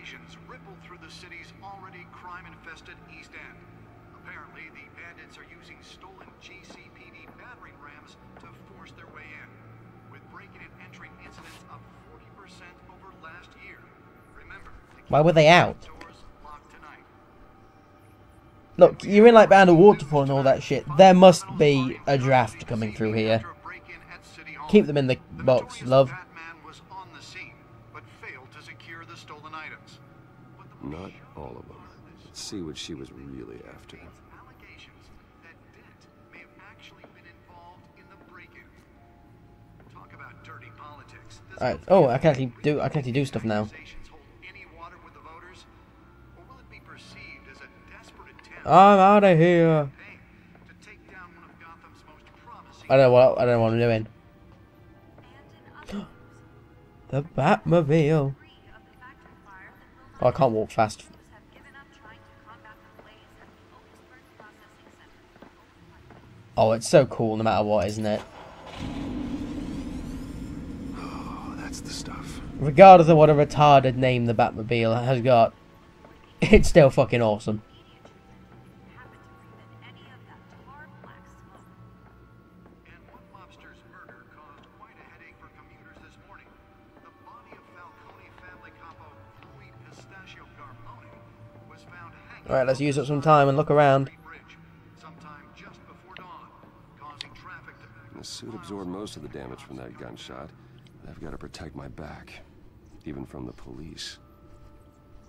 allegations ripple through the city's already crime-infested East End. Apparently, the bandits are using stolen GCPD battering rams to force their way in, with breaking and entering incidents up 40% over last year. Remember, why were they out? doors locked tonight. Look, you're in like Band of Waterfall and all that shit. There must be a draft coming through here. Keep them in the box, love. Batman was on the scene, but failed to secure the stolen items. Not all of them. Let's see what she was really after. Allegations that Dent may have actually been involved in the break-in. Talk about dirty politics. Alright. Oh, I can actually do stuff now. Hold any water with the voters, or will it be perceived as a desperate attempt I'm out of here. to take down one of Gotham's most promising? I don't know what I'm doing. The Batmobile. Oh, I can't walk fast. Oh, it's so cool no matter what, isn't it? Oh, that's the stuff. Regardless of what a retarded name the Batmobile has got, it's still fucking awesome. And one mobster's murder caused quite a headache for commuters this morning. The body of Falcone family capo Louis Pistachio Garmoni was found hanging. Alright, let's use up some time and look around. Bridge, sometime just before dawn, causing traffic to back The suit absorbed most of the damage from that gunshot. I've got to protect my back, even from the police.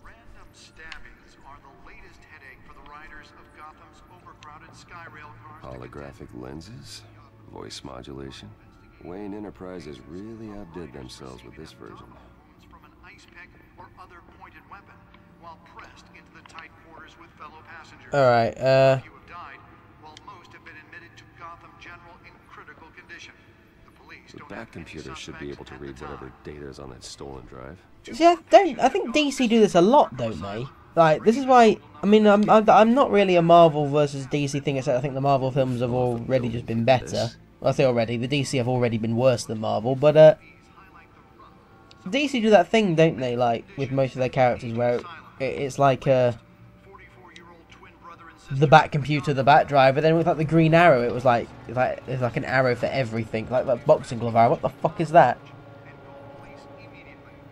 Random stabbings are the latest headache for the riders of Gotham's overcrowded Skyrail cars. Holographic lenses, voice modulation. Wayne Enterprises really outdid themselves with this version. From an ice pick or other pointed weapon, while pressed into the tight quarters with fellow passengers. Alright, Few have died, while most have been admitted to Gotham General in critical condition. The police The don't back have any computer should be able to suspects at read the time. whatever data is on that stolen drive. see, I think DC do this a lot, don't they? Like, this is why, I mean, I'm not really a Marvel versus DC thing, except I think the Marvel films have already just been better. Well, I say already, the DC have already been worse than Marvel, but, DC do that thing, don't they, like, with most of their characters, where it's like, the Bat computer, the Bat drive, but then with, like, the Green Arrow, it was like an arrow for everything, like that boxing glove arrow. What the fuck is that?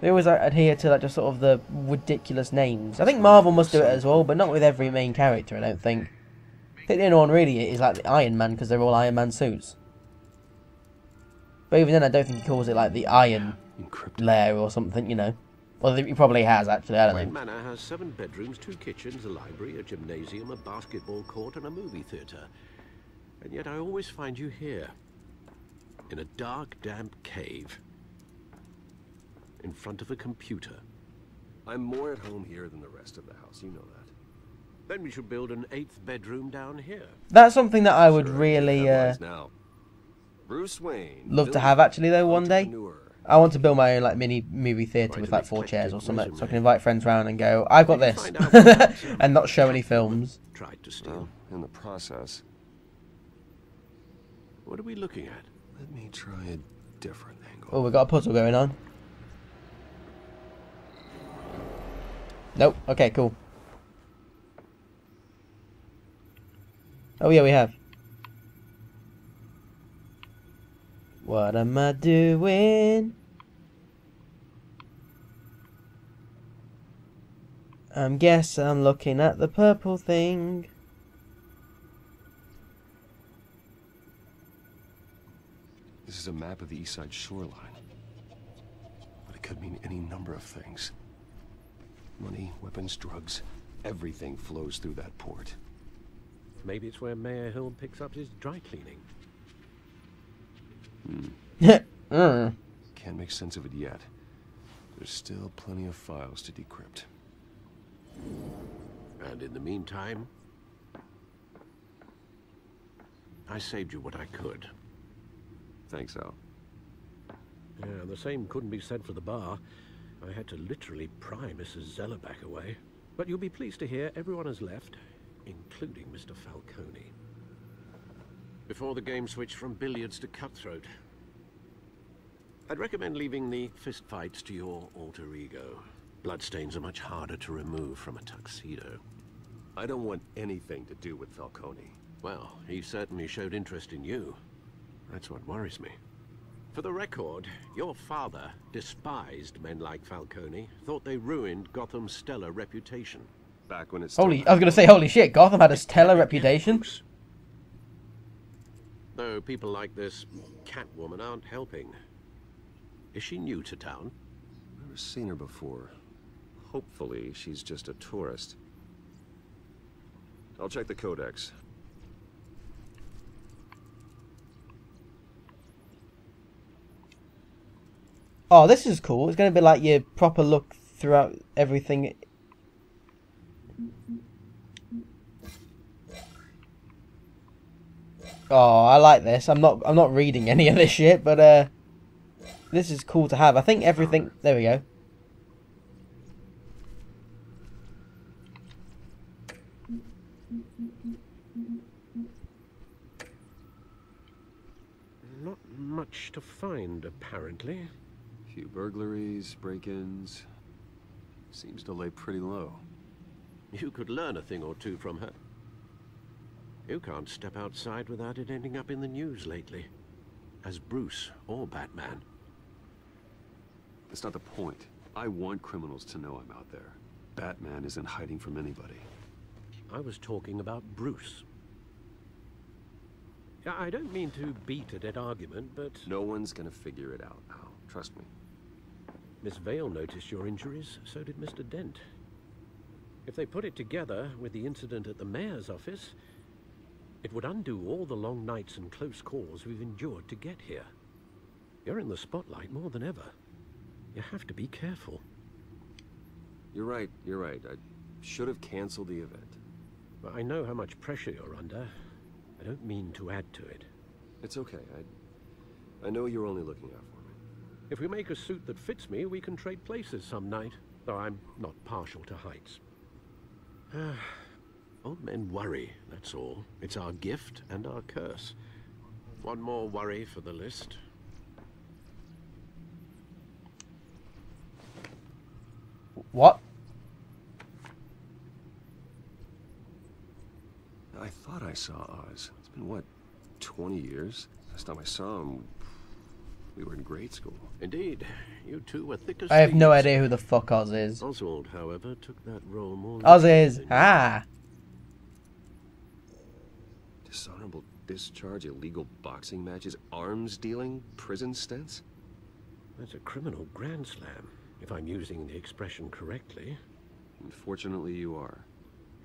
They always adhere to like just sort of the ridiculous names. I think Marvel must do it as well, but not with every main character, I don't think. I think the only one really is like the Iron Man, because they're all Iron Man suits. But even then, I don't think he calls it like the Iron Lair or something, you know. Well, he probably has, actually, I don't Wayne know. Manor has 7 bedrooms, 2 kitchens, a library, a gymnasium, a basketball court, and a movie theatre. And yet I always find you here, in a dark, damp cave, in front of a computer. I'm more at home here than the rest of the house, you know that. Then we should build an 8th bedroom down here. That's something that I would Sure, really now. Bruce Wayne, love to have, actually, though, one day. entrepreneur. I want to build my own like mini movie theatre with like 4 chairs or something, so I can invite friends round and go, I've got this, and not show any films. Tried to steal. Well, in the process, What are we looking at? let me try a different angle. Oh, we've got a puzzle going on. Nope. Okay, cool. Oh yeah, we have. What am I doing? Guess I'm looking at the purple thing. This is a map of the east side shoreline. But it could mean any number of things. Money, weapons, drugs, everything flows through that port. Maybe it's where Mayor Hill picks up his dry cleaning. Can't make sense of it yet. There's still plenty of files to decrypt. And in the meantime, I saved you what I could. Thanks, Al. Yeah, the same couldn't be said for the bar. I had to literally pry Mrs. Zellerback away. But you'll be pleased to hear everyone has left, including Mr. Falcone. Before the game switched from billiards to cutthroat. I'd recommend leaving the fistfights to your alter ego. Bloodstains are much harder to remove from a tuxedo. I don't want anything to do with Falcone. Well, he certainly showed interest in you. That's what worries me. For the record, your father despised men like Falcone, thought they ruined Gotham's stellar reputation. Back when it's I was gonna say, holy shit, Gotham had a stellar reputation. Though people like this Catwoman aren't helping. Is she new to town? Never seen her before. Hopefully, she's just a tourist. I'll check the codex. Oh, this is cool. It's going to be like your proper look throughout everything. Oh, I like this. I'm not reading any of this shit, but this is cool to have. I think everything. There we go. Not much to find, apparently. Few burglaries, break-ins. Seems to lay pretty low. You could learn a thing or two from her. You can't step outside without it ending up in the news lately. As Bruce or Batman. That's not the point. I want criminals to know I'm out there. Batman isn't hiding from anybody. I was talking about Bruce. I don't mean to beat a dead argument, but... No one's gonna figure it out now. Trust me. Miss Vale noticed your injuries, so did Mr. Dent. If they put it together with the incident at the mayor's office, it would undo all the long nights and close calls we've endured to get here. You're in the spotlight more than ever. You have to be careful. You're right, you're right. I should have canceled the event. But I know how much pressure you're under. I don't mean to add to it. It's okay. I know you're only looking out for me. If we make a suit that fits me, we can trade places some night. Though I'm not partial to heights. Old men worry, that's all. It's our gift and our curse. One more worry for the list. What? I thought I saw Oz. It's been, what, 20 years? Last time I saw him, we were in grade school. Indeed. You two were thick as I have no thieves. idea who the fuck Oz is. Oswald, however, took that role more... Oz is... than- Ah! Dishonorable discharge, illegal boxing matches, arms dealing, prison stints? That's a criminal grand slam, if I'm using the expression correctly. Unfortunately, you are.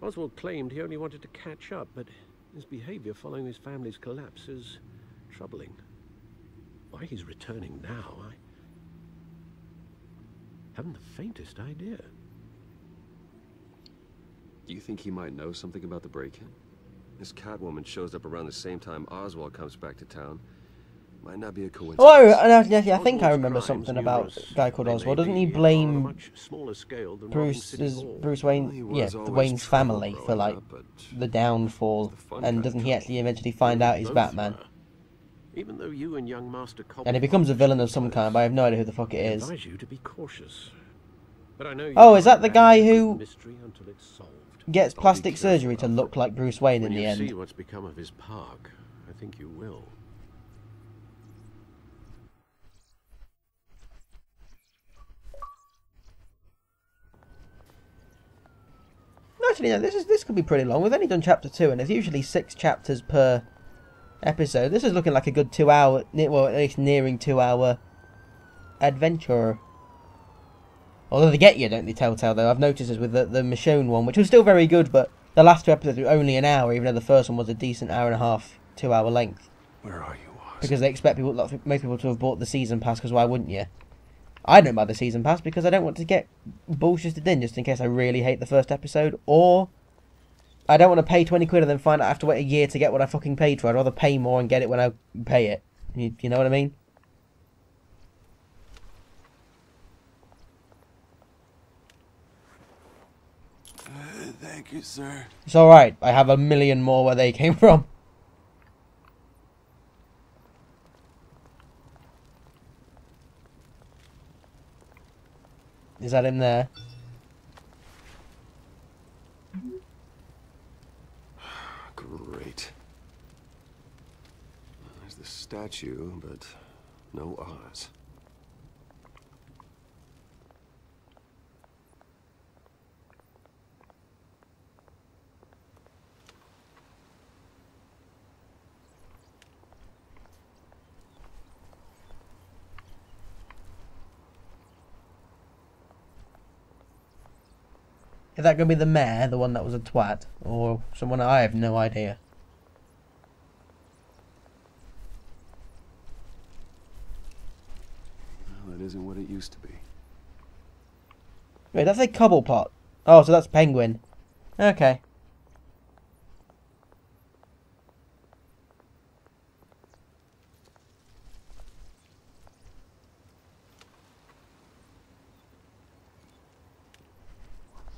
Oswald claimed he only wanted to catch up, but his behavior following his family's collapse is troubling. Why he's returning now, I haven't the faintest idea. Do you think he might know something about the break-in? This Catwoman shows up around the same time Oswald comes back to town. Might not be a coincidence. Oh, yeah, I think I Oswald's remember crimes something numerous. about a guy called They Oswald. may Doesn't he be on a blame much smaller scale than Rotting City Bruce Hall. Bruce Well, he Wayne, was yeah, the always Wayne's trouble family for growing like up, but the downfall, the fun and factor. doesn't he actually eventually find out he's Both Batman? were. Even though you and young Master And he becomes a villain of some kind, but I have no idea who the fuck it I is. advise you to be cautious. But I know you Oh, is that can't the guy abandon who the mystery until it's solved. Gets I'll be plastic careful, surgery to look like Bruce Wayne in When the you see end. what's become of his park, I think you will. Actually, no, this could be pretty long. We've only done chapter 2, and there's usually 6 chapters per episode. This is looking like a good 2 hour, well, at least nearing 2 hour adventure. Although they get you, don't they, Telltale, though? I've noticed this with the Michonne one, which was still very good, but the last 2 episodes were only an hour, even though the first one was a decent hour and a half, 2 hour length. Where are you, Oz? Because they expect people, most people to have bought the season pass, because why wouldn't you? I don't buy the season pass because I don't want to get bullshitted in just in case I really hate the first episode, or I don't want to pay 20 quid and then find out I have to wait a year to get what I fucking paid for. I'd rather pay more and get it when I pay it. You know what I mean? Thank you, sir. It's alright, I have a million more where they came from. Is that him there? There's the statue, but no Oz. Is that going to be the mayor, the one that was a twat? Or someone? I have no idea. Well, it isn't what it used to be. Wait, that's a Cobblepot. Oh, so that's Penguin. Okay.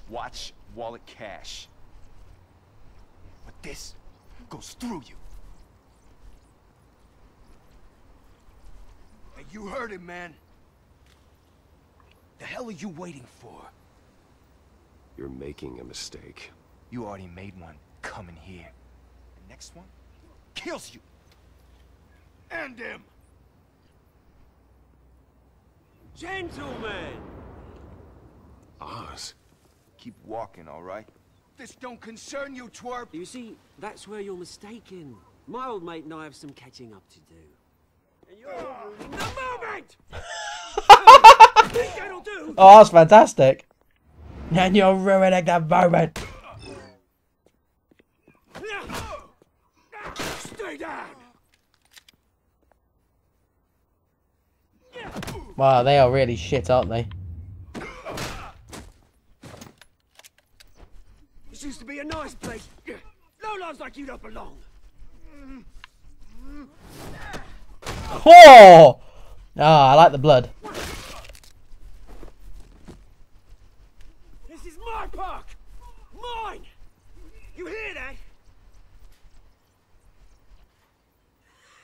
Watch wallet cash. But this goes through you. Hey, you heard it, man. The hell are you waiting for? You're making a mistake. You already made one coming here. The next one kills you. And him. Gentlemen! Oz? Keep walking, all right? This don't concern you, twerp. You see, that's where you're mistaken. My old mate and I have some catching up to do. And you're ruining the moment! Think that'll do? Oh, that's fantastic. And you're ruining the moment. Stay down! Wow, they are really shit, aren't they? This used to be a nice place. Lowlifes like you don't belong. Oh! Ah, I like the blood. This is my park! Mine! You hear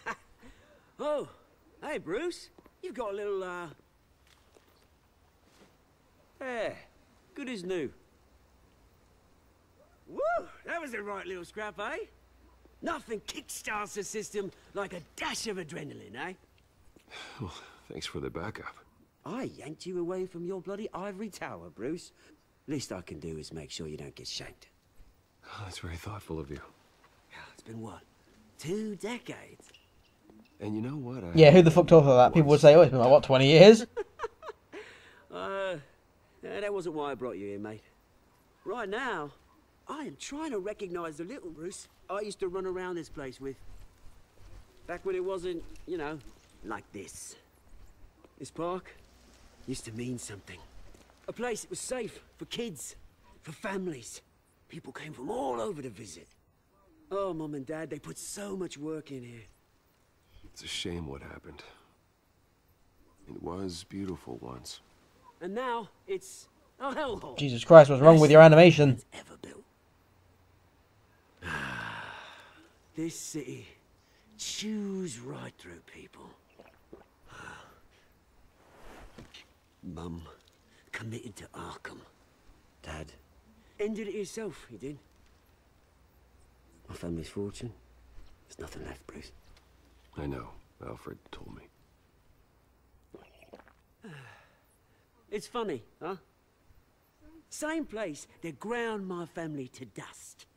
that? Oh, hey Bruce. You've got a little, hair. Good as new. Woo! That was a right little scrap, eh? Nothing kickstarts the system like a dash of adrenaline, eh? Well, thanks for the backup. I yanked you away from your bloody ivory tower, Bruce. Least I can do is make sure you don't get shanked. Oh, that's very thoughtful of you. It's been what? 2 decades? And you know what? Yeah, who the fuck talks like that? People would say, oh, it's been like, what, 20 years? That wasn't why I brought you here, mate. Right now, I am trying to recognize the little Bruce I used to run around this place with. Back when it wasn't, you know, like this. This park used to mean something. A place that was safe for kids, for families. People came from all over to visit. Oh, Mum and Dad, they put so much work in here. It's a shame what happened. It was beautiful once. And now, it's a hellhole. Jesus Christ, what's wrong with your animation? Ever built. This city chews right through people. Mum committed to Arkham. Dad ended it himself, he did. My family's fortune. There's nothing left, Bruce. I know. Alfred told me. It's funny, huh? Same place that ground my family to dust.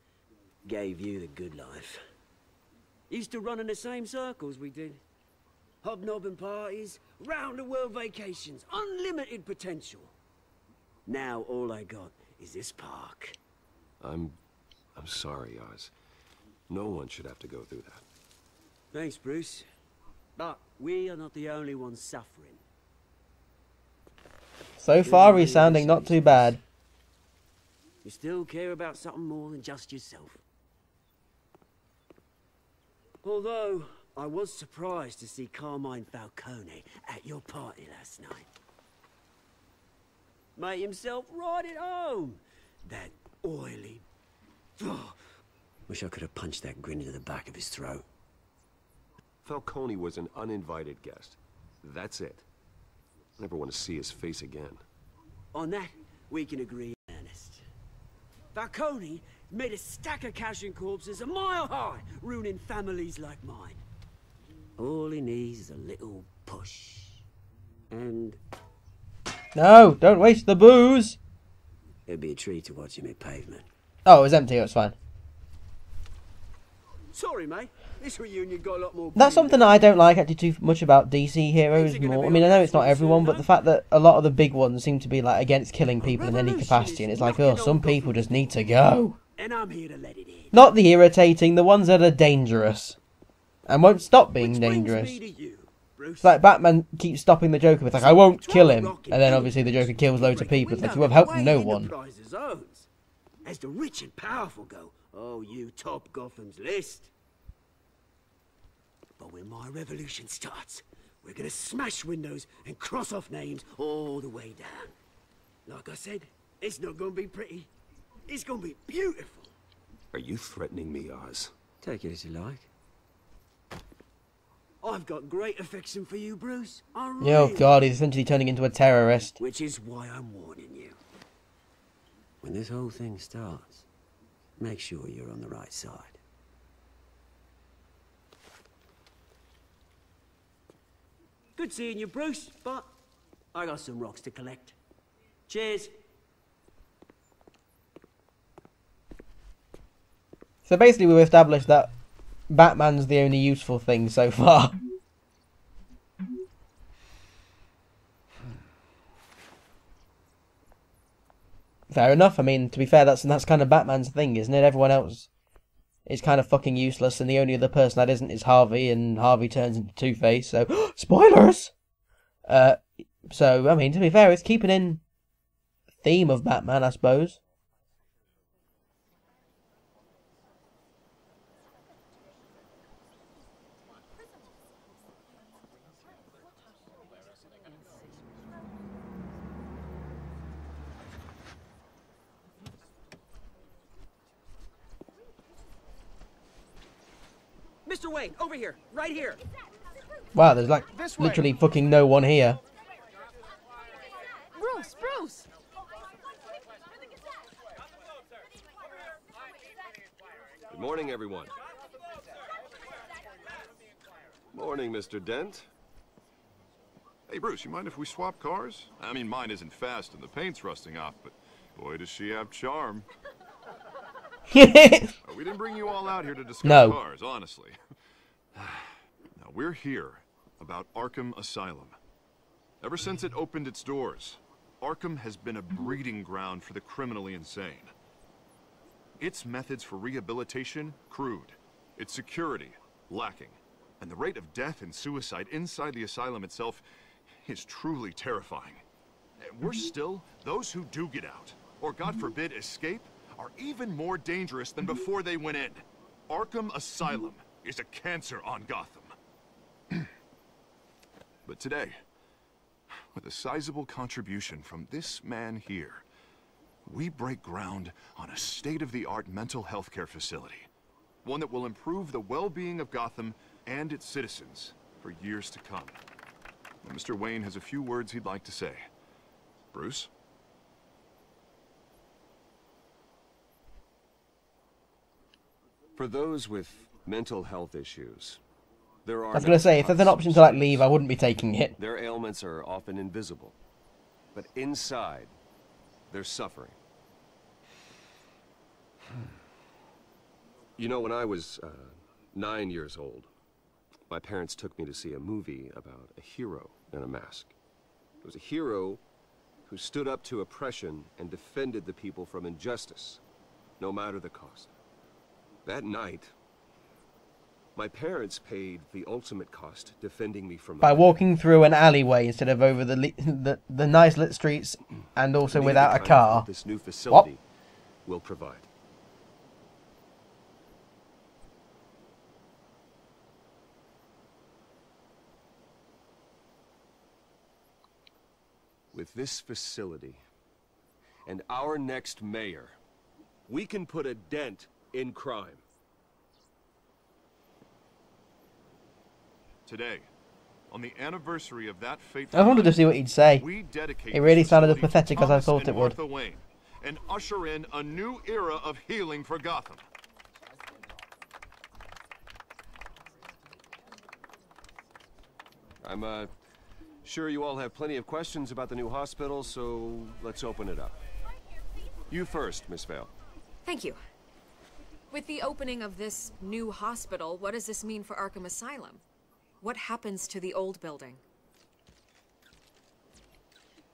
Gave you the good life. Used to run in the same circles we did. Hobnobbing parties, round-the-world vacations, unlimited potential. Now all I got is this park. I'm sorry, Oz. No one should have to go through that. Thanks, Bruce. But we are not the only ones suffering. So far, he's sounding not too bad. You still care about something more than just yourself. Although, I was surprised to see Carmine Falcone at your party last night. Made himself right at home. That oily... Wish I could have punched that grin into the back of his throat. Falcone was an uninvited guest. That's it. Never want to see his face again. On that, we can agree in earnest. Falcone made a stack of cash and corpses a mile high, ruining families like mine. All he needs is a little push. And No, don't waste the booze. it'd be a treat to watch him hit pavement. Oh, it was empty. It was fine. Sorry, mate. This reunion got a lot more... That's something that I don't like actually too much about DC heroes more. I mean, I know it's not everyone, but the fact that a lot of the big ones seem to be like against killing people in any capacity, and it's like, oh, some people just need to go. And I'm here to let it in. Not the irritating, the ones that are dangerous. And won't stop being Which brings dangerous. me to you, Bruce. It's like Batman keeps stopping the Joker with like, I won't kill him. And then obviously the Joker kills loads of people. It's like, you have helped no one. As the rich and powerful go, oh, you top Gotham's list. But when my revolution starts, we're gonna smash windows and cross off names all the way down. Like I said, it's not gonna be pretty. It's gonna be beautiful. Are you threatening me, Oz? Take it as you like. I've got great affection for you, Bruce. I really Oh god, he's essentially turning into a terrorist. Which is why I'm warning you. When this whole thing starts, make sure you're on the right side. Good seeing you, Bruce, but I got some rocks to collect. Cheers. So basically we've established that Batman's the only useful thing so far. Fair enough. I mean, to be fair, that's kind of Batman's thing, isn't it? Everyone else is kind of fucking useless, and the only other person that isn't is Harvey, and Harvey turns into Two-Face, so... Spoilers! So, I mean, to be fair, it's keeping in theme of Batman, I suppose. Mr. Wayne, over here, right here. Wow, there's like literally fucking no one here. Bruce! Good morning, everyone. Morning, Mr. Dent. Hey, Bruce, you mind if we swap cars? I mean, mine isn't fast and the paint's rusting off, but boy, does she have charm. We didn't bring you all out here to discuss cars, honestly. Now, we're here about Arkham Asylum. Ever since it opened its doors, Arkham has been a breeding ground for the criminally insane. Its methods for rehabilitation, crude. Its security, lacking. And the rate of death and suicide inside the asylum itself is truly terrifying. And worse still, those who do get out, or God forbid escape, are even more dangerous than before they went in. Arkham Asylum is a cancer on Gotham. But today, with a sizable contribution from this man here, we break ground on a state-of-the-art mental health care facility. One that will improve the well-being of Gotham and its citizens for years to come. And Mr. Wayne has a few words he'd like to say. Bruce? For those with mental health issues, there are... I was going to say, if there's an option to like leave, I wouldn't be taking it. Their ailments are often invisible, but inside, they're suffering. You know, when I was 9 years old, my parents took me to see a movie about a hero in a mask. It was a hero who stood up to oppression and defended the people from injustice, no matter the cost. That night, my parents paid the ultimate cost defending me from... By walking through an alleyway instead of over the nice lit streets and also without a car. This new facility will provide. With this facility and our next mayor, we can put a dent in crime. Today, on the anniversary of that fateful I wanted to see what he'd say. we dedicate It really this sounded as facility pathetic to as I Thomas thought and it would. Martha Wayne, and usher in a new era of healing for Gotham. I'm sure you all have plenty of questions about the new hospital, so let's open it up. You first, Miss Vale. Thank you. With the opening of this new hospital, what does this mean for Arkham Asylum? What happens to the old building?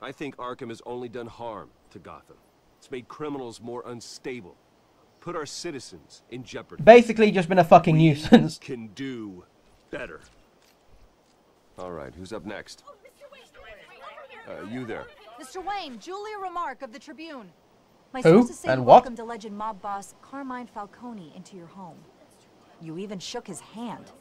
I think Arkham has only done harm to Gotham. It's made criminals more unstable, put our citizens in jeopardy. Basically just been a fucking nuisance. Can do better. All right, who's up next? You there. Mr. Wayne, Julia Remark of the Tribune. My Who? sources say And you what? welcomed alleged mob boss Carmine Falcone into your home. You even shook his hand.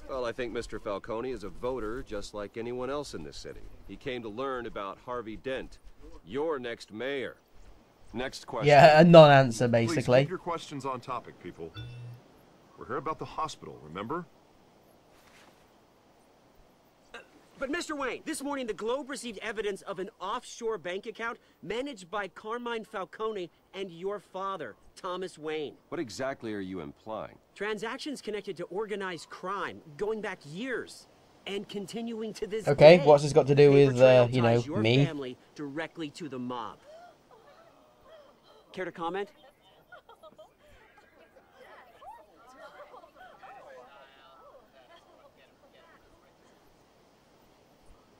Well, I think Mr. Falcone is a voter just like anyone else in this city. He came to learn about Harvey Dent, your next mayor. Next question. Yeah, a non-answer, Please basically. keep your questions on topic, people. We're here about the hospital, remember? But Mr. Wayne, this morning the Globe received evidence of an offshore bank account managed by Carmine Falcone and your father, Thomas Wayne. What exactly are you implying? Transactions connected to organized crime, going back years, and continuing to this Okay, day. what's this got to do with, Paper trail you know, ties your me? family directly to the mob. Care to comment?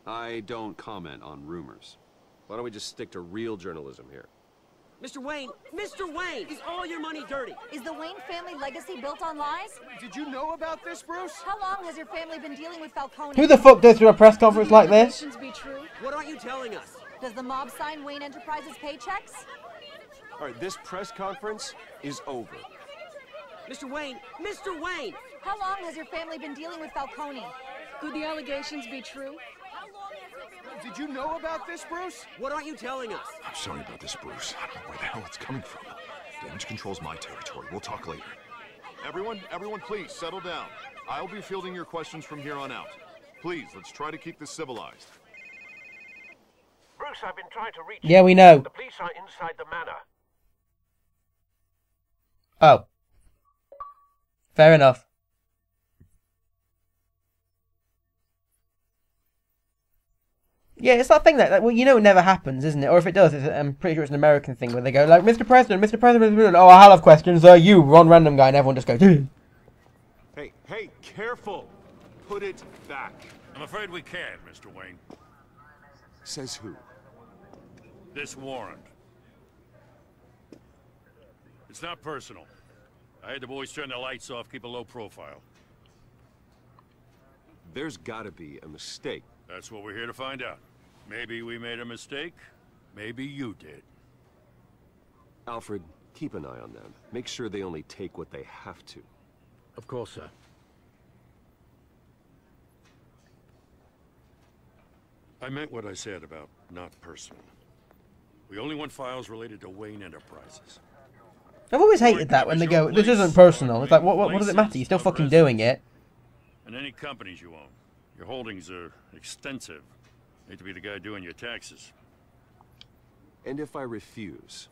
I don't comment on rumors. Why don't we just stick to real journalism here? Mr. Wayne, is all your money dirty? Is the Wayne family legacy built on lies? Did you know about this, Bruce? How long has your family been dealing with Falcone? Who the fuck goes through a press conference like this? Be true? What aren't you telling us? Does the mob sign Wayne Enterprises paychecks? All right, this press conference is over. Mr. Wayne! How long has your family been dealing with Falcone? Could the allegations be true? Did you know about this, Bruce? What aren't you telling us? I'm sorry about this, Bruce. I don't know where the hell it's coming from. Damage control's my territory. We'll talk later. Everyone, please, settle down. I'll be fielding your questions from here on out. Please, let's try to keep this civilized. Bruce, I've been trying to reach Yeah, we know. The police are inside the manor. Oh. Fair enough. Yeah, it's that thing that, well, you know it never happens, isn't it? Or if it does, I'm pretty sure it's an American thing where they go like, Mr. President, Mr. President, Mr. President. Oh, I'll have questions. You, one random guy, and everyone just goes, Hey, careful! Put it back. I'm afraid we can't, Mr. Wayne. Says who? This warrant. It's not personal. I had the boys turn the lights off, keep a low profile. There's gotta be a mistake. That's what we're here to find out. Maybe we made a mistake. Maybe you did. Alfred, keep an eye on them. Make sure they only take what they have to. Of course, sir. I meant what I said about not personal. We only want files related to Wayne Enterprises. I've always hated that when they go, this isn't personal. It's like, what does it matter? You're still fucking doing it. And any companies you own. Your holdings are extensive. Hate to be the guy doing your taxes. And if I refuse?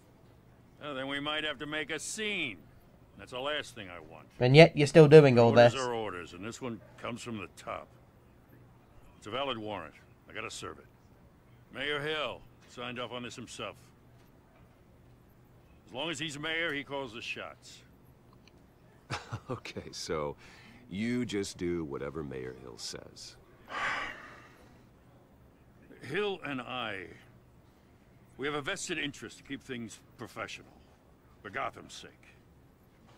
Well, then we might have to make a scene. That's the last thing I want. And yet, you're still doing all Orders this. are orders, and this one comes from the top. It's a valid warrant. I gotta serve it. Mayor Hill signed off on this himself. As long as he's mayor, he calls the shots. Okay, so you just do whatever Mayor Hill says. Hill and I, we have a vested interest to keep things professional. For Gotham's sake.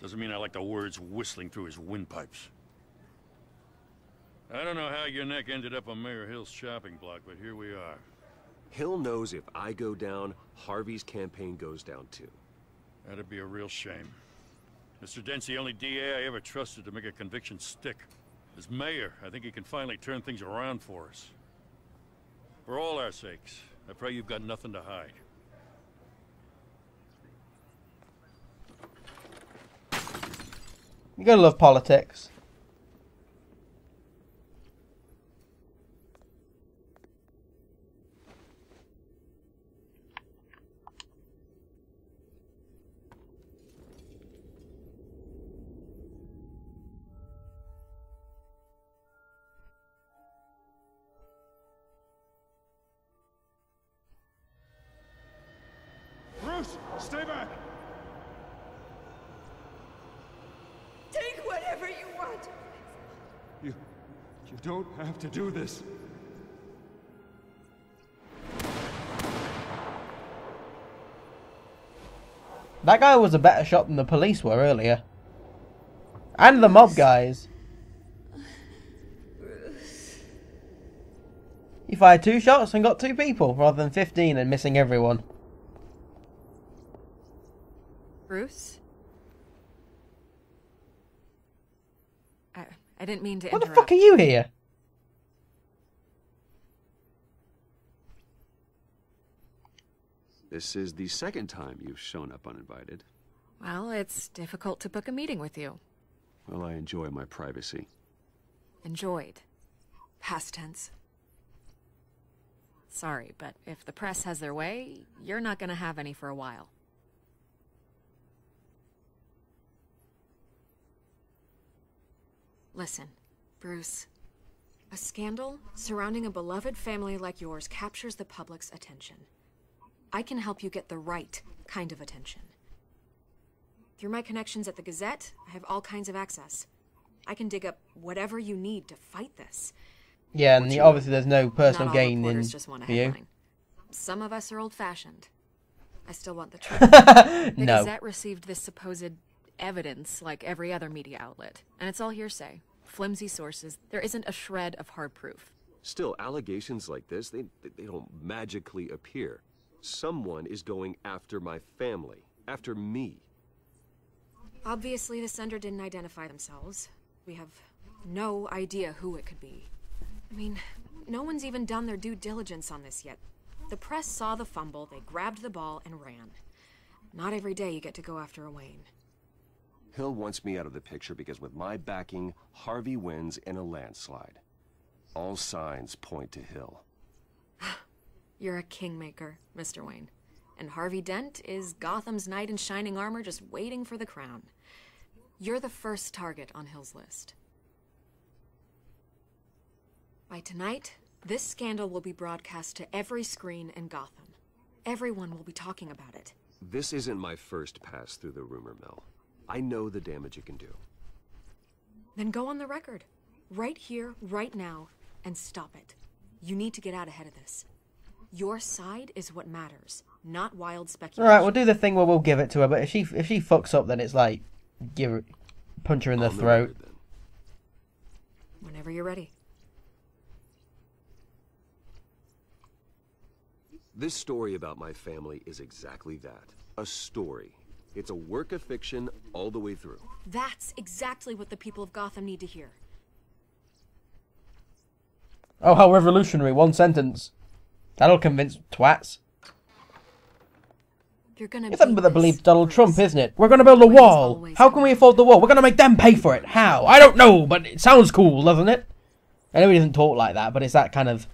Doesn't mean I like the words whistling through his windpipes. I don't know how your neck ended up on Mayor Hill's shopping block, but here we are. Hill knows if I go down, Harvey's campaign goes down too. That'd be a real shame. Mr. Dent's the only DA I ever trusted to make a conviction stick. As mayor, I think he can finally turn things around for us. For all our sakes, I pray you've got nothing to hide. You gotta love politics. Stay back! Take whatever you want. You don't have to do this. That guy was a better shot than the police were earlier. And the mob guys. He fired 2 shots and got 2 people, rather than 15 and missing everyone. Bruce? I didn't mean to What interrupt. the fuck are you here? This is the second time you've shown up uninvited. Well, it's difficult to book a meeting with you. Well, I enjoy my privacy. Enjoyed. Past tense. Sorry, but if the press has their way, you're not gonna have any for a while. Listen, Bruce. A scandal surrounding a beloved family like yours captures the public's attention. I can help you get the right kind of attention. Through my connections at the Gazette, I have all kinds of access. I can dig up whatever you need to fight this. Yeah, and obviously there's no personal Not all gain in reporters just want a for you. headline. Some of us are old-fashioned. I still want the truth. The No. Gazette received this supposed evidence like every other media outlet, and it's all hearsay. Flimsy sources. There isn't a shred of hard proof. Still, allegations like this, they don't magically appear. Someone is going after my family, after me. Obviously, the sender didn't identify themselves. We have no idea who it could be. I mean, no one's even done their due diligence on this yet. The press saw the fumble, they grabbed the ball and ran. Not every day you get to go after a Wayne. Hill wants me out of the picture because with my backing, Harvey wins in a landslide. All signs point to Hill. You're a kingmaker, Mr. Wayne. And Harvey Dent is Gotham's knight in shining armor just waiting for the crown. You're the first target on Hill's list. By tonight, this scandal will be broadcast to every screen in Gotham. Everyone will be talking about it. This isn't my first pass through the rumor mill. I know the damage it can do. Then go on the record. Right here, right now, and stop it. You need to get out ahead of this. Your side is what matters, not wild speculation. Alright, we'll do the thing where we'll give it to her, but if she fucks up, then it's like, punch her in the throat. Whenever you're ready. This story about my family is exactly that. A story. It's a work of fiction all the way through. That's exactly what the people of Gotham need to hear. Oh, how revolutionary. 1 sentence. That'll convince twats. You're gonna It's something that believes Donald Trump, isn't it? We're gonna build a wall. How can we afford the wall? We're gonna make them pay for it. How? I don't know, but it sounds cool, doesn't it? I know he doesn't talk like that, but it's that kind of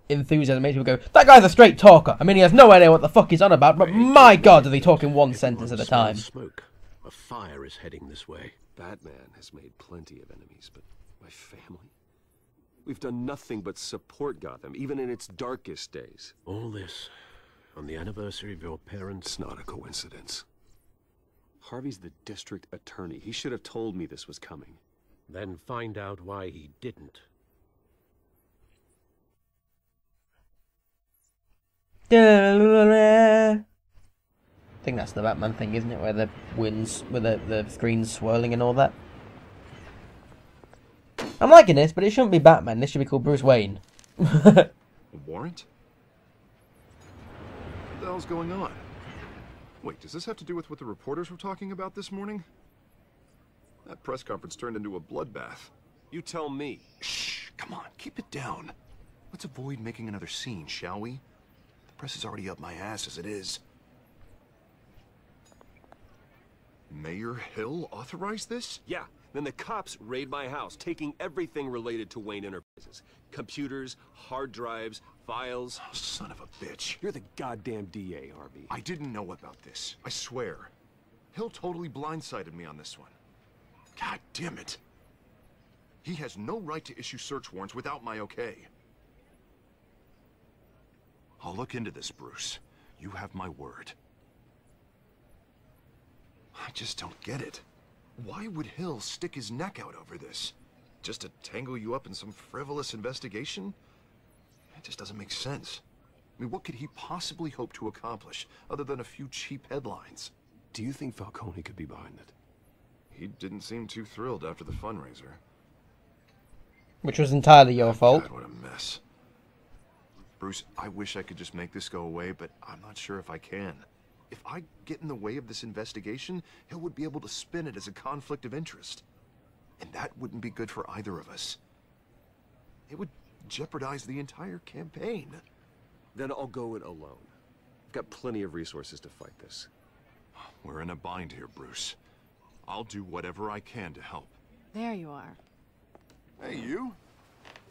enthusiasm makes people go, that guy's a straight talker. I mean, he has no idea what the fuck he's on about, but my god, does he talk in 1 sentence at a time. Smoke. A fire is heading this way. Batman has made plenty of enemies, but my family? We've done nothing but support Gotham, even in its darkest days. All this on the anniversary of your parents'... It's not a coincidence. Harvey's the district attorney. He should have told me this was coming. Then find out why he didn't. I think that's the Batman thing, isn't it? Where the winds, where the screen's swirling and all that. I'm liking this, but it shouldn't be Batman. This should be called Bruce Wayne. A warrant? What the hell's going on? Wait, does this have to do with what the reporters were talking about this morning? That press conference turned into a bloodbath. You tell me. Shh, come on, keep it down. Let's avoid making another scene, shall we? The press is already up my ass as it is. Mayor Hill authorized this? Yeah, then the cops raid my house, taking everything related to Wayne Enterprises. Computers, hard drives, files. Oh, son of a bitch. You're the goddamn DA, Harvey. I didn't know about this. I swear. Hill totally blindsided me on this one. God damn it. He has no right to issue search warrants without my okay. I'll look into this, Bruce. You have my word. I just don't get it. Why would Hill stick his neck out over this? Just to tangle you up in some frivolous investigation? It just doesn't make sense. I mean, what could he possibly hope to accomplish other than a few cheap headlines? Do you think Falcone could be behind it? He didn't seem too thrilled after the fundraiser. Which was entirely your fault. God, what a mess. Bruce, I wish I could just make this go away, but I'm not sure if I can. If I get in the way of this investigation, Hill would be able to spin it as a conflict of interest. And that wouldn't be good for either of us. It would jeopardize the entire campaign. Then I'll go it alone. I've got plenty of resources to fight this. We're in a bind here, Bruce. I'll do whatever I can to help. There you are. Hey, you?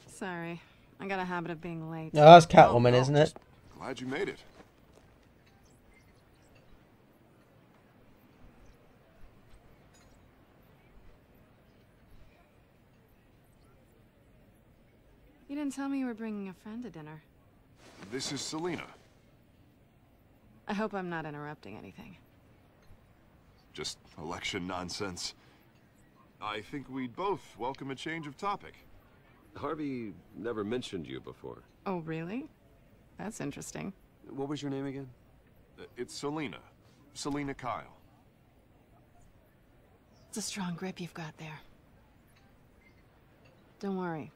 Sorry. I got a habit of being late. No, that's Catwoman, isn't it? Glad you made it. You didn't tell me you were bringing a friend to dinner. This is Selena. I hope I'm not interrupting anything. Just election nonsense. I think we'd both welcome a change of topic. Harvey never mentioned you before. Oh, really? That's interesting. What was your name again? It's Selena. Selena Kyle. It's a strong grip you've got there. Don't worry.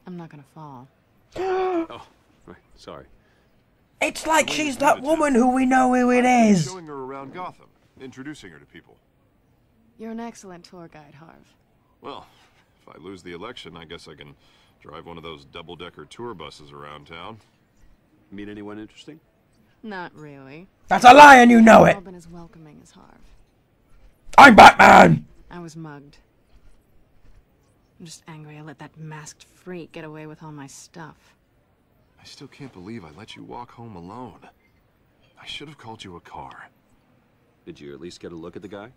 I'm not gonna fall. Oh, right. Sorry. It's like she's that woman who we know who it is. Showing her around Gotham, introducing her to people. You're an excellent tour guide, Harv. Well, if I lose the election, I guess I can drive one of those double-decker tour buses around town. Meet anyone interesting? Not really. That's a lie and you know it. I've been as welcoming as Harv. I'm Batman. I was mugged. I'm just angry I let that masked freak get away with all my stuff. I still can't believe I let you walk home alone. I should have called you a car. Did you at least get a look at the guy?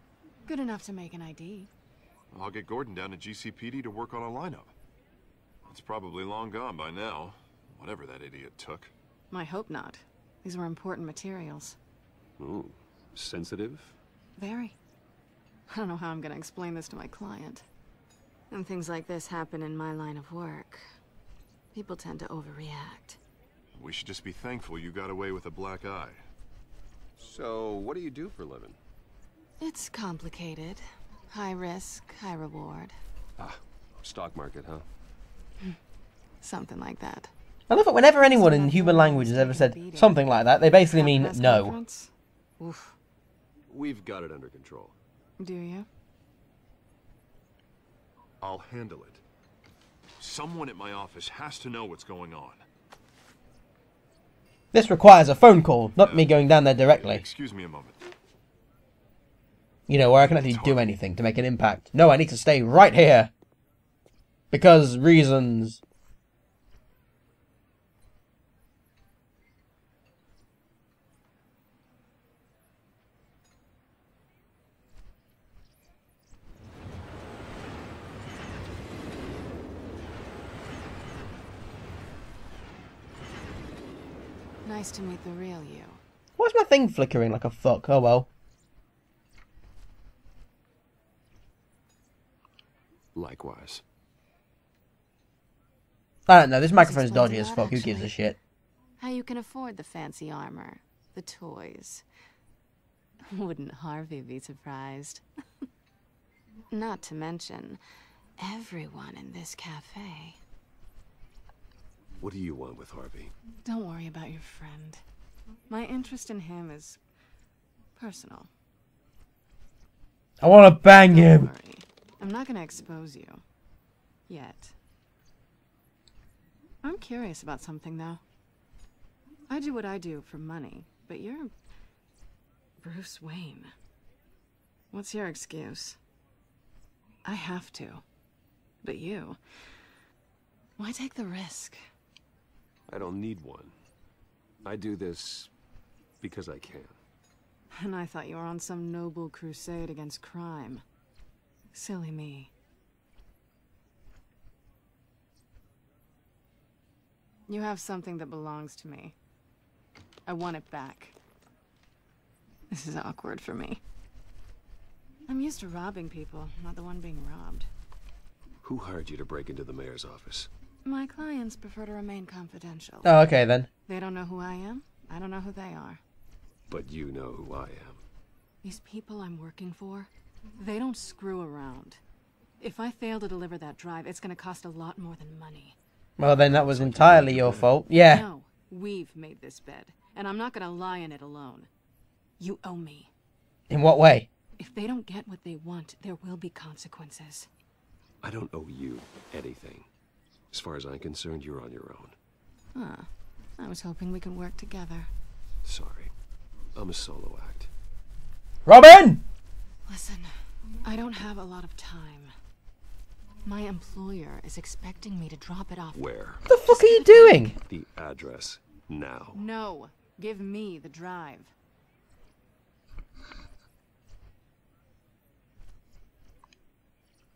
Good enough to make an ID. I'll get Gordon down to GCPD to work on a lineup. It's probably long gone by now, whatever that idiot took. I hope not. These were important materials. Ooh, sensitive? Very. I don't know how I'm gonna explain this to my client. When things like this happen in my line of work, people tend to overreact. We should just be thankful you got away with a black eye. So, what do you do for a living? It's complicated. High risk, high reward. Ah, stock market, huh? Something like that. I love it whenever anyone in human language has ever said something like that, they basically mean no. Oof. We've got it under control. Do you? I'll handle it. Someone at my office has to know what's going on. This requires a phone call, not me going down there directly. Excuse me a moment. You know, where I can actually do anything to make an impact. No, I need to stay right here. Because reasons. Nice to meet the real you. Why's my thing flickering like a fuck? Oh well. Likewise. I don't know, this microphone's dodgy as fuck, who gives a shit? How you can afford the fancy armor, the toys. Wouldn't Harvey be surprised? Not to mention, everyone in this cafe. What do you want with Harvey? Don't worry about your friend. My interest in him is personal. I want to bang him. Don't worry. I'm not going to expose you. Yet. I'm curious about something, though. I do what I do for money, but you're Bruce Wayne. What's your excuse? I have to. But you, why take the risk? I don't need one. I do this because I can. And I thought you were on some noble crusade against crime. Silly me. You have something that belongs to me. I want it back. This is awkward for me. I'm used to robbing people, not the one being robbed. Who hired you to break into the mayor's office? My clients prefer to remain confidential. Oh, okay then. They don't know who I am. I don't know who they are. But you know who I am. These people I'm working for, they don't screw around. If I fail to deliver that drive, it's going to cost a lot more than money. Well, then that was entirely your fault. Yeah. No, we've made this bed, and I'm not going to lie in it alone. You owe me. In what way? If they don't get what they want, there will be consequences. I don't owe you anything. As far as I'm concerned, you're on your own. Huh. I was hoping we could work together. Sorry. I'm a solo act. Robin! Listen, I don't have a lot of time. My employer is expecting me to drop it off. Where? What the fuck are you doing? The address. Now. No. Give me the drive.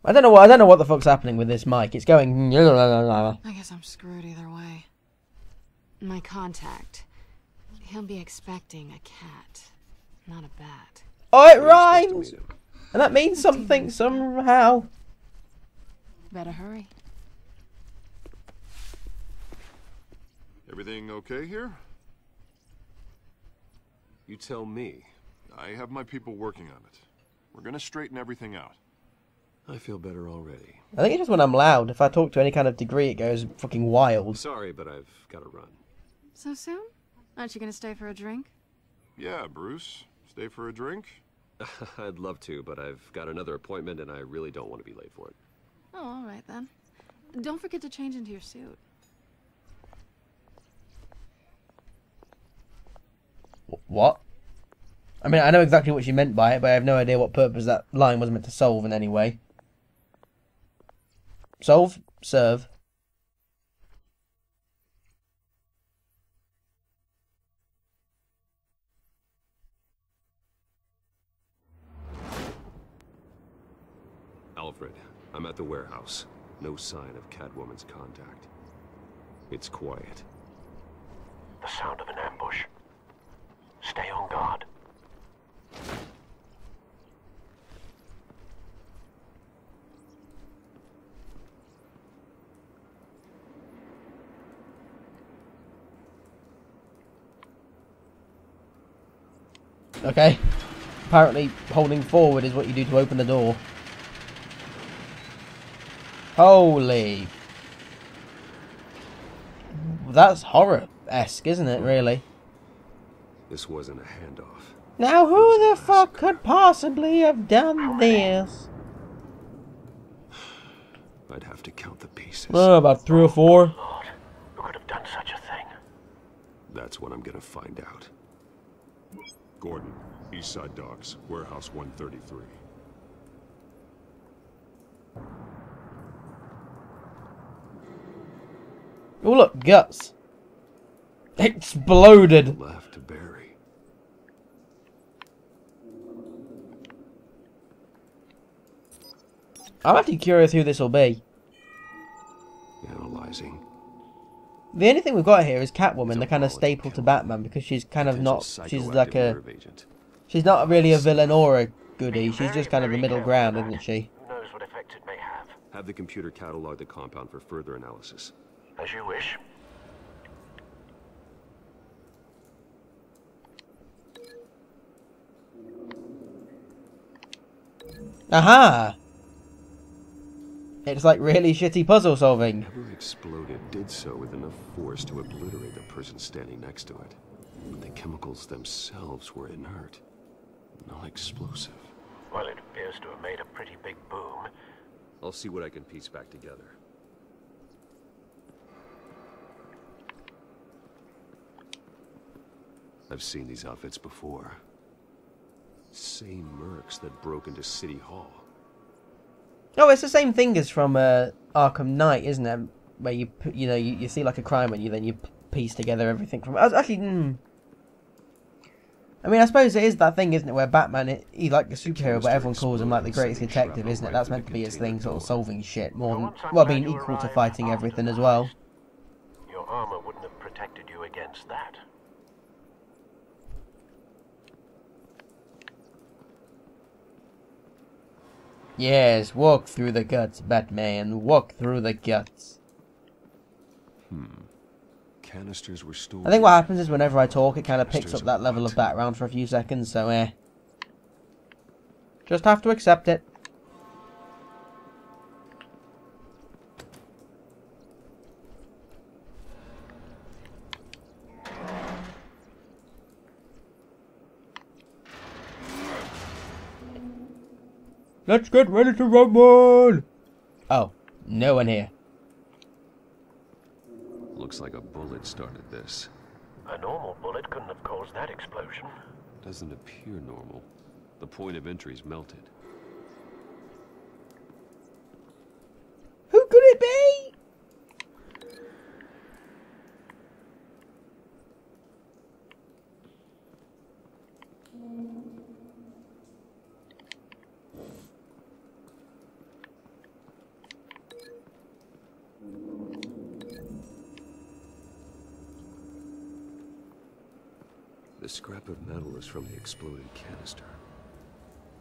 I don't know what the fuck's happening with this mic. It's going. I guess I'm screwed either way. My contact. He'll be expecting a cat, not a bat. Oh, it rhymes! And that means something somehow. Better hurry. Everything okay here? You tell me. I have my people working on it. We're gonna straighten everything out. I feel better already. I think it's just when I'm loud. If I talk to any kind of degree, it goes fucking wild. Sorry, but I've got to run. So soon? Aren't you gonna stay for a drink? Yeah, Bruce. Stay for a drink? I'd love to, but I've got another appointment and I really don't want to be late for it. Oh, all right then. Don't forget to change into your suit. What? I mean, I know exactly what she meant by it, but I have no idea what purpose that line was meant to solve in any way. Solve? Serve. Alfred, I'm at the warehouse. No sign of Catwoman's contact. It's quiet. The sound of an ambush. Stay on guard. Okay. Apparently, holding forward is what you do to open the door. Holy. That's horror-esque, isn't it, really? This wasn't a handoff. Now, who the fuck could possibly have done this? I'd have to count the pieces. About 3 or 4. Lord, who could have done such a thing? That's what I'm gonna find out. Gordon, East Side Docks, Warehouse 133. Oh look, guts. Exploded. Left to bury. I'm actually curious who this will be. Analyzing. The only thing we've got here is Catwoman, the kind of staple to Batman, because she's kind of not. She's like a. She's not really a villain or a goodie. She's just kind of the middle ground, isn't she? Who knows what effect it may have? Have the computer catalog the compound for further analysis. As you wish. Aha! It's like really shitty puzzle solving. Whoever exploded did so with enough force to obliterate the person standing next to it. But the chemicals themselves were inert, not explosive. Well, it appears to have made a pretty big boom. I'll see what I can piece back together. I've seen these outfits before. Same mercs that broke into City Hall. Oh, it's the same thing as from Arkham Knight, isn't it? Where you see like a crime and you piece together everything from. Actually, I mean, I suppose it is that thing, isn't it? Where Batman, he's like a superhero, but everyone calls him like the greatest detective, isn't it? That's meant to be his thing, sort of solving shit more than, well, being equal to fighting everything as well. Your armor wouldn't have protected you against that. Yes, walk through the guts, Batman. Walk through the guts. Canisters were stored. I think what happens is whenever I talk, it kind of picks up that level of background for a few seconds, so just have to accept it. Let's get ready to rumble! Oh, no one here. Looks like a bullet started this. A normal bullet couldn't have caused that explosion. Doesn't appear normal. The point of entry's melted. Who could it be? The scrap of metal is from the exploded canister.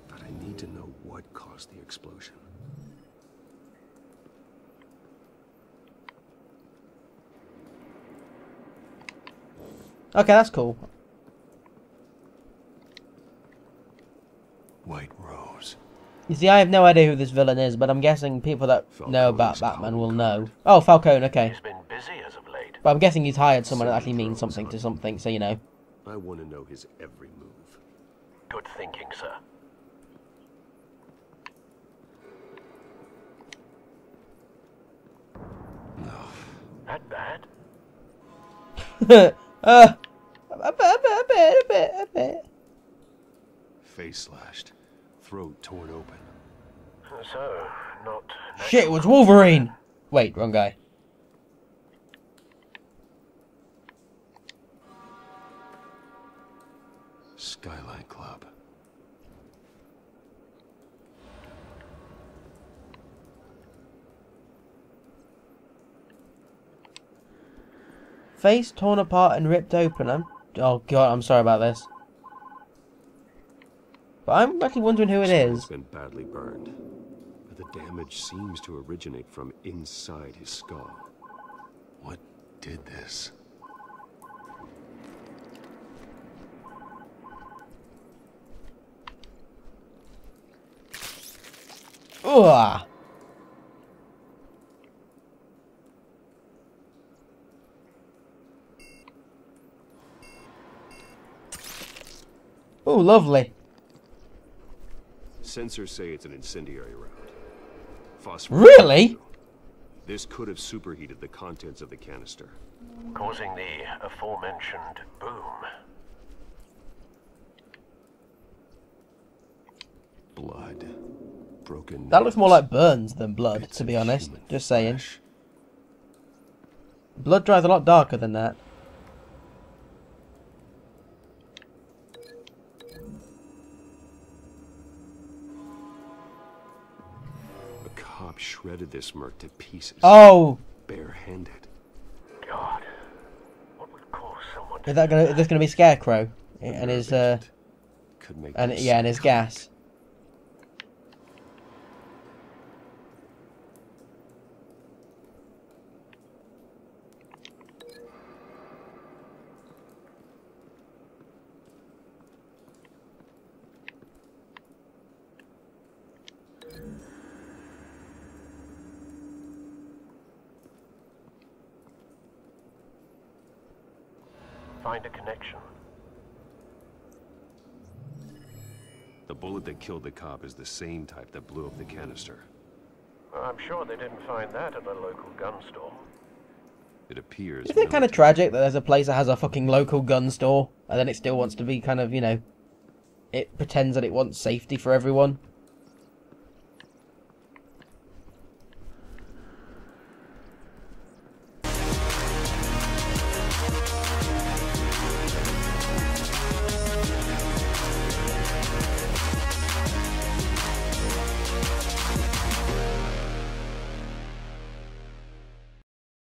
But I need to know what caused the explosion. Okay, that's cool. White Rose. You see, I have no idea who this villain is, but I'm guessing people that know about Batman will know. Oh, Falcone, okay. He's been busy as of late. But I'm guessing he's hired someone that actually means something to something, so you know. I want to know his every move. Good thinking, sir. No. That bad? A bit. Face slashed. Throat torn open. So, not... Shit, it was Wolverine! Wait, wrong guy. Skyline Club. Face torn apart and ripped open. Oh god, I'm sorry about this. But I'm actually wondering who it is. He's been badly burned. But the damage seems to originate from inside his skull. What did this? Ugh. Oh, lovely. Sensors say it's an incendiary round. Really? This could have superheated the contents of the canister, causing the aforementioned boom. Blood. Broken. That looks more like burns than blood, to be honest. Just saying. Blood dries a lot darker than that. A cop shredded this merc to pieces. Oh! Barehanded. God. What would cause someone to... Is that gonna? Is this gonna be Scarecrow and his and his gas? Find a connection. The bullet that killed the cop is the same type that blew up the canister. I'm sure they didn't find that at a local gun store. It appears... Isn't it kind of tragic that there's a place that has a fucking local gun store, and then it still wants to be kind of, you know... It pretends that it wants safety for everyone?